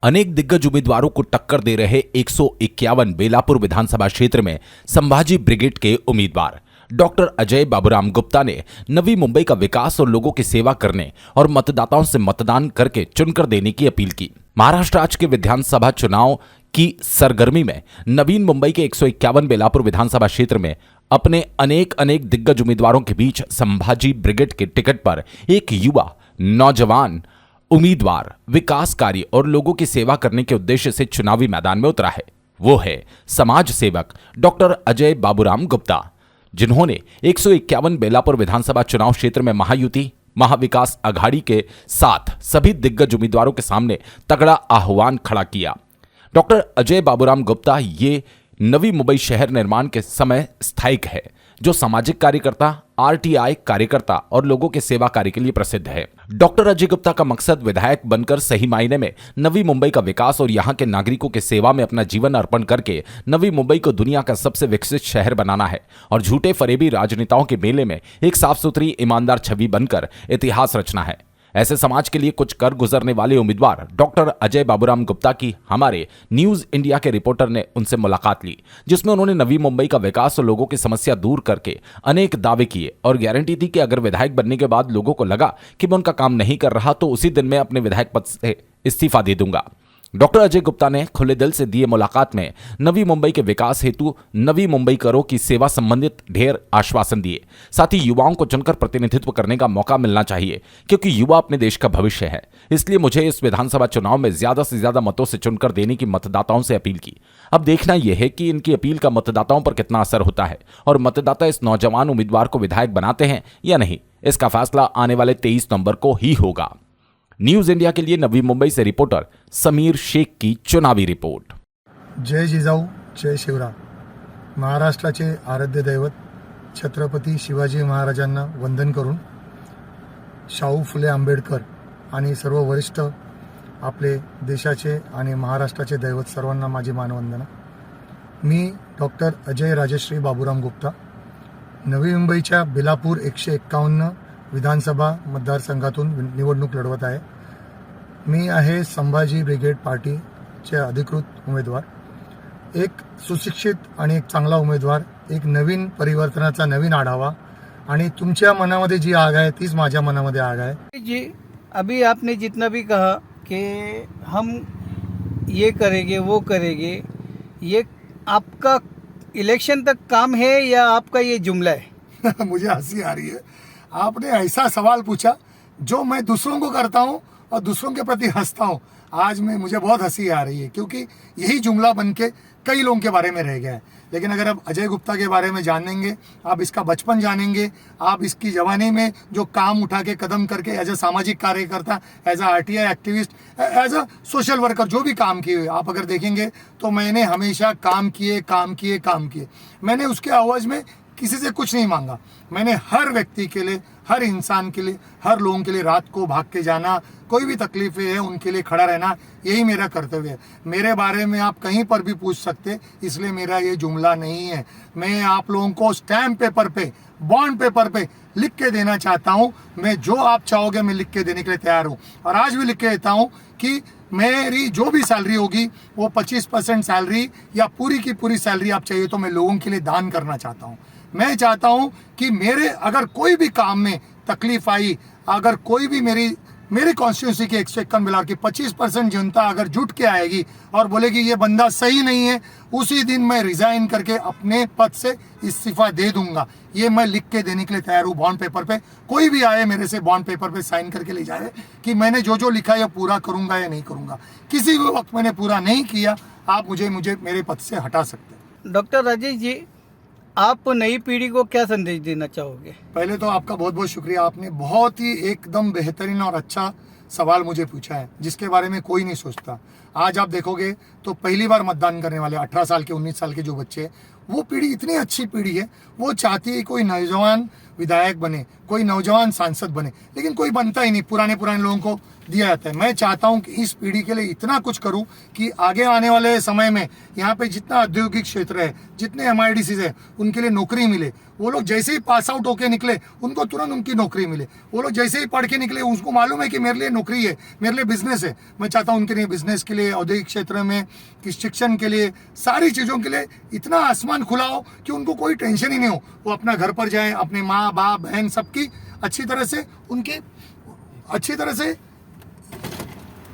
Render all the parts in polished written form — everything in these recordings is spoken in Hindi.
अनेक दिग्गज उम्मीदवारों को टक्कर दे रहे 151 बेलापुर विधानसभा क्षेत्र में संभाजी ब्रिगेड के उम्मीदवार डॉक्टर अजय बाबूराम गुप्ता ने नवी मुंबई का विकास और लोगों की सेवा करने और मतदाताओं से मतदान करके चुनकर देने की अपील की। महाराष्ट्र राज्य के विधानसभा चुनाव की सरगर्मी में नवीन मुंबई के 151 बेलापुर विधानसभा क्षेत्र में अपने अनेक दिग्गज उम्मीदवारों के बीच संभाजी ब्रिगेड के टिकट पर एक युवा नौजवान उम्मीदवार विकास कार्य और लोगों की सेवा करने के उद्देश्य से चुनावी मैदान में उतरा है। वो है समाज सेवक डॉक्टर अजय बाबूराम गुप्ता, जिन्होंने 151 बेलापुर विधानसभा चुनाव क्षेत्र में महायुति महाविकास अघाड़ी के साथ सभी दिग्गज उम्मीदवारों के सामने तगड़ा आह्वान खड़ा किया। डॉक्टर अजय बाबूराम गुप्ता ये नवी मुंबई शहर निर्माण के समय स्थायिक है, जो सामाजिक कार्यकर्ता, आरटीआई कार्यकर्ता और लोगों के सेवा कार्य के लिए प्रसिद्ध है। डॉक्टर अजय गुप्ता का मकसद विधायक बनकर सही मायने में नवी मुंबई का विकास और यहां के नागरिकों की सेवा में अपना जीवन अर्पण करके नवी मुंबई को दुनिया का सबसे विकसित शहर बनाना है और झूठे फरेबी राजनेताओं के मेले में एक साफ सुथरी ईमानदार छवि बनकर इतिहास रचना है। ऐसे समाज के लिए कुछ कर गुजरने वाले उम्मीदवार डॉक्टर अजय बाबूराम गुप्ता की हमारे न्यूज इंडिया के रिपोर्टर ने उनसे मुलाकात ली, जिसमें उन्होंने नवी मुंबई का विकास और लोगों की समस्या दूर करके अनेक दावे किए और गारंटी दी कि अगर विधायक बनने के बाद लोगों को लगा कि मैं उनका काम नहीं कर रहा तो उसी दिन मैं अपने विधायक पद से इस्तीफा दे दूंगा। डॉक्टर अजय गुप्ता ने खुले दिल से दिए मुलाकात में नवी मुंबई के विकास हेतु नवी मुंबई करों की सेवा संबंधित ढेर आश्वासन दिए। साथ ही युवाओं को चुनकर प्रतिनिधित्व करने का मौका मिलना चाहिए, क्योंकि युवा अपने देश का भविष्य है। इसलिए मुझे इस विधानसभा चुनाव में ज्यादा से ज्यादा मतों से चुनकर देने की मतदाताओं से अपील की। अब देखना यह है कि इनकी अपील का मतदाताओं पर कितना असर होता है और मतदाता इस नौजवान उम्मीदवार को विधायक बनाते हैं या नहीं। इसका फैसला आने वाले 23 नवंबर को ही होगा। न्यूज इंडिया के लिए नवी मुंबई से रिपोर्टर समीर शेख की चुनावी रिपोर्ट। जय जिजाऊ जय शिवराम। महाराष्ट्राचे आराध्य दैवत छत्रपती शिवाजी महाराजांना वंदन करून शाहू फुले आंबेडकर आणि सर्व वरिष्ठ आपले देशाचे आणि महाराष्ट्राचे दैवत सर्वांना माझी मानवंदना। मी डॉक्टर अजय राजश्री बाबूराम गुप्ता नवी मुंबईच्या बेलापूर 151 विधानसभा मतदारसंघातून निवडणूक लढवत आहे। मी आहे संभाजी ब्रिगेड पार्टीचे अधिकृत उमेदवार, एक सुशिक्षित आणि एक चांगला उमेदवार, एक नवीन परिवर्तनाचा नवीन आढावा आणि तुमच्या मनामध्ये जी आग आहे तीच माझ्या मनामध्ये आग आहे। जी अभी आपने जितना भी कहा कि हम ये करेंगे वो करेंगे, ये आपका इलेक्शन तक काम है या आपका ये जुमला है? मुझे हंसी आ रही है। आपने ऐसा सवाल पूछा जो मैं दूसरों को करता हूं और दूसरों के प्रति हंसता हूं। आज मुझे बहुत हंसी आ रही है, क्योंकि यही जुमला बन के कई लोगों के बारे में रह गया है। लेकिन अगर आप अजय गुप्ता के बारे में जानेंगे, आप इसका बचपन जानेंगे, आप इसकी जवानी में जो काम उठा के कदम करके एज ए सामाजिक कार्यकर्ता, as a RTI activist, as a social worker जो भी काम किए आप अगर देखेंगे तो मैंने हमेशा काम किए। मैंने उसके आवाज़ में किसी से कुछ नहीं मांगा। मैंने हर व्यक्ति के लिए, हर इंसान के लिए, हर लोगों के लिए रात को भाग के जाना, कोई भी तकलीफें है उनके लिए खड़ा रहना, यही मेरा कर्तव्य है। मेरे बारे में आप कहीं पर भी पूछ सकते, इसलिए मेरा ये जुमला नहीं है। मैं आप लोगों को स्टैम्प पेपर पे, बॉन्ड पेपर पे लिख के देना चाहता हूँ। मैं जो आप चाहोगे मैं लिख के देने के लिए तैयार हूँ, और आज भी लिख के देता हूँ कि मेरी जो भी सैलरी होगी वो 25% सैलरी या पूरी की पूरी सैलरी आप चाहिए तो मैं लोगों के लिए दान करना चाहता हूँ। मैं चाहता हूं कि मेरे अगर कोई भी काम में तकलीफ आई, अगर कोई भी मेरी कॉन्स्टिट्यूंसी के 151 बेलापुर की 25% जनता अगर जुट के आएगी और बोलेगी ये बंदा सही नहीं है, उसी दिन मैं रिजाइन करके अपने पद से इस्तीफा दे दूंगा। ये मैं लिख के देने के लिए तैयार हूँ बॉन्ड पेपर पे। कोई भी आए मेरे से बॉन्ड पेपर पे साइन करके ले जाए कि मैंने जो लिखा है पूरा करूंगा या नहीं करूंगा। किसी भी वक्त मैंने पूरा नहीं किया, आप मुझे मेरे पद से हटा सकते हैं। डॉक्टर राजेश जी, आप नई पीढ़ी को क्या संदेश देना चाहोगे? पहले तो आपका बहुत बहुत शुक्रिया। आपने बहुत ही एकदम बेहतरीन और अच्छा सवाल मुझे पूछा है, जिसके बारे में कोई नहीं सोचता। आज आप देखोगे तो पहली बार मतदान करने वाले 18 साल के 19 साल के जो बच्चे, वो पीढ़ी इतनी अच्छी पीढ़ी है, वो चाहती है कोई नौजवान विधायक बने, कोई नौजवान सांसद बने, लेकिन कोई बनता ही नहीं, पुराने लोगों को दिया जाता है। मैं चाहता हूं कि इस पीढ़ी के लिए इतना कुछ करूं कि आगे आने वाले समय में यहाँ पे जितना औद्योगिक क्षेत्र है, जितने MIDCs है, उनके लिए नौकरी मिले। वो लोग जैसे ही पास आउट होके निकले उनको तुरंत उनकी नौकरी मिले। वो लोग जैसे ही पढ़ के निकले उसको मालूम है कि मेरे लिए नौकरी है, मेरे लिए बिजनेस है। मैं चाहता हूँ उनके लिए बिजनेस के लिए, औद्योगिक क्षेत्र में, कि शिक्षण के लिए, सारी चीज़ों के लिए इतना आसमान खुला हो कि उनको कोई टेंशन ही नहीं हो। वो अपना घर पर जाए, अपने माँ बाप बहन सबकी अच्छी तरह से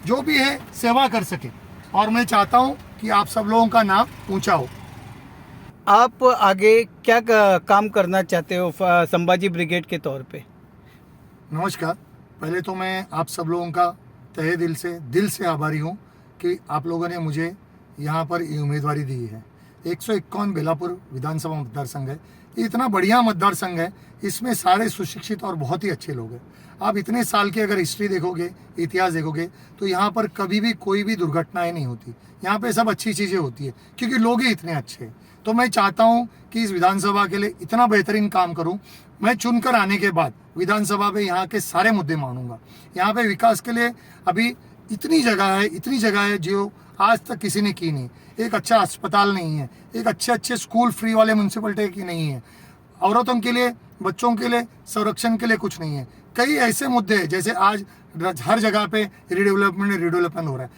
जो भी है सेवा कर सके। और मैं चाहता हूं कि आप सब लोगों का नाम ऊंचा हो। आप आगे क्या काम करना चाहते हो संभाजी ब्रिगेड के तौर पे? नमस्कार। पहले तो मैं आप सब लोगों का तहे दिल से आभारी हूं कि आप लोगों ने मुझे यहां पर ये उम्मीदवारी दी है। 151 बेलापुर विधानसभा मतदार संघ है। ये इतना बढ़िया मतदार संघ है, इसमें सारे सुशिक्षित और बहुत ही अच्छे लोग हैं। आप इतने साल की अगर हिस्ट्री देखोगे, इतिहास देखोगे, तो यहाँ पर कभी भी कोई भी दुर्घटनाएं नहीं होती। यहाँ पे सब अच्छी चीज़ें होती है क्योंकि लोग ही इतने अच्छे हैं। तो मैं चाहता हूँ कि इस विधानसभा के लिए इतना बेहतरीन काम करूँ। मैं चुनकर आने के बाद विधानसभा में यहाँ के सारे मुद्दे मानूंगा। यहाँ पे विकास के लिए अभी इतनी जगह है जो आज तक किसी ने की नहीं। एक अच्छा अस्पताल नहीं है, एक अच्छे स्कूल फ्री वाले म्यूनसिपलिटी की नहीं है, औरतों के लिए, बच्चों के लिए, संरक्षण के लिए कुछ नहीं है। कई ऐसे मुद्दे हैं, जैसे आज हर जगह पे रिडेवलपमेंट हो रहा है,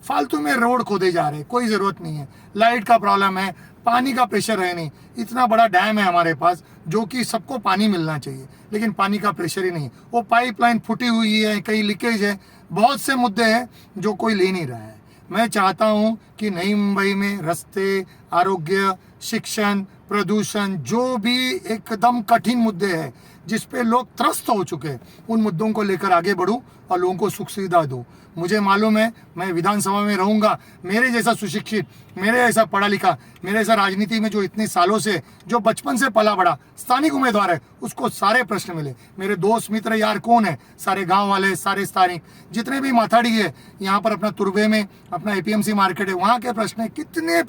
फालतू में रोड खोदे जा रहे हैं, कोई ज़रूरत नहीं है। लाइट का प्रॉब्लम है, पानी का प्रेशर है नहीं। इतना बड़ा डैम है हमारे पास जो कि सबको पानी मिलना चाहिए, लेकिन पानी का प्रेशर ही नहीं। वो पाइपलाइन फूटी हुई है, कहीं लीकेज है, बहुत से मुद्दे हैं जो कोई ले नहीं रहा है। मैं चाहता हूं कि नई मुंबई में रास्ते, आरोग्य, शिक्षण, प्रदूषण, जो भी एकदम कठिन मुद्दे हैं जिस पे लोग त्रस्त हो चुके हैं, उन मुद्दों को लेकर आगे बढ़ूं और लोगों को सुख सुविधा दूं। मुझे मालूम है मैं विधानसभा में रहूंगा, मेरे जैसा सुशिक्षित, मेरे जैसा पढ़ा लिखा, मेरे जैसा राजनीति में जो इतने सालों से, जो बचपन से पला बड़ा स्थानिक उम्मीदवार है, उसको सारे प्रश्न मिले। मेरे दोस्त मित्र यार कौन है, सारे गांव वाले, सारे स्थानिक, जितने भी माथाड़ी है यहाँ पर, अपना तुर्बे में अपना APMC मार्केट है, वहाँ के प्रश्न है, कितने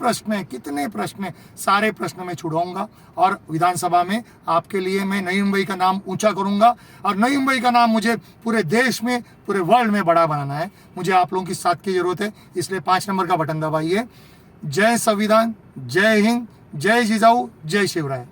प्रश्न है, सारे प्रश्न में छुड़ाऊंगा। और विधानसभा में आपके लिए मैं नई मुंबई का नाम ऊंचा करूंगा। और नई मुंबई का नाम मुझे पूरे देश में, पूरे वर्ल्ड में बड़ा बनाना है। मुझे आप लोगों की साथ की जरूरत है, इसलिए 5 नंबर का बटन दबाइए। जय संविधान, जय हिंद, जय जिजाऊ, जय शिवराय।